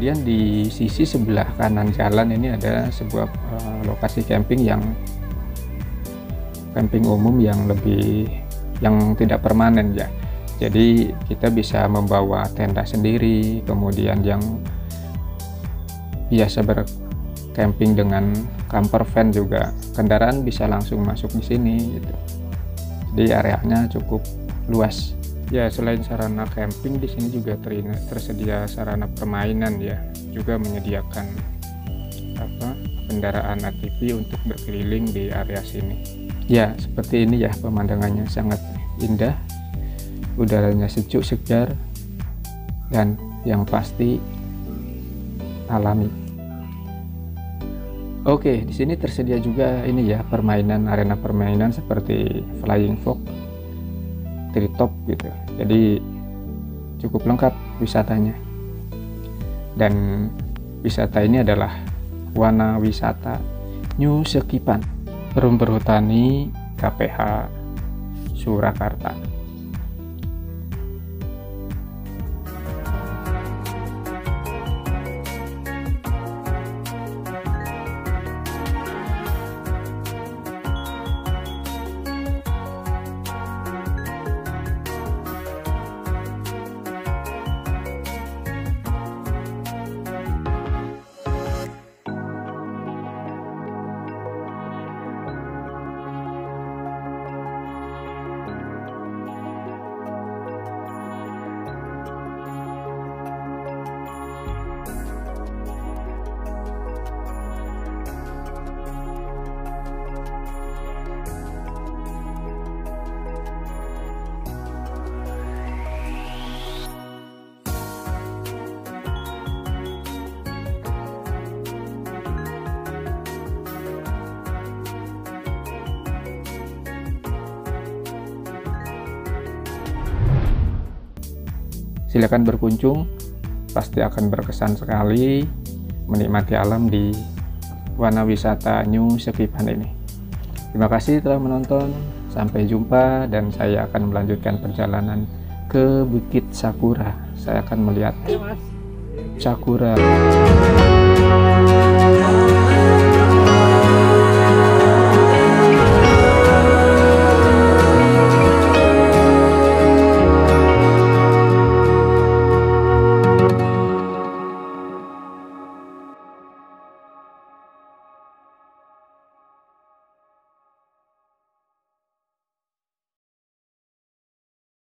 Kemudian di sisi sebelah kanan jalan ini ada sebuah lokasi camping umum yang tidak permanen ya. Jadi kita bisa membawa tenda sendiri, kemudian yang biasa bercamping dengan camper van juga kendaraan bisa langsung masuk di sini gitu. Jadi areanya cukup luas. Ya, selain sarana camping di sini juga tersedia sarana permainan ya, juga menyediakan kendaraan ATV untuk berkeliling di area sini. Ya, seperti ini ya pemandangannya, sangat indah, udaranya sejuk segar, dan yang pasti alami. Oke, di sini tersedia juga ini ya arena permainan seperti flying fox, treetop gitu. Jadi cukup lengkap wisatanya. Dan wisata ini adalah Wana Wisata New Sekipan, Perum Perhutani KPH Surakarta. Silakan berkunjung, pasti akan berkesan sekali menikmati alam di Wana Wisata New Sekipan ini. Terima kasih telah menonton, sampai jumpa, dan saya akan melanjutkan perjalanan ke Bukit Sakura. Saya akan melihat sakura.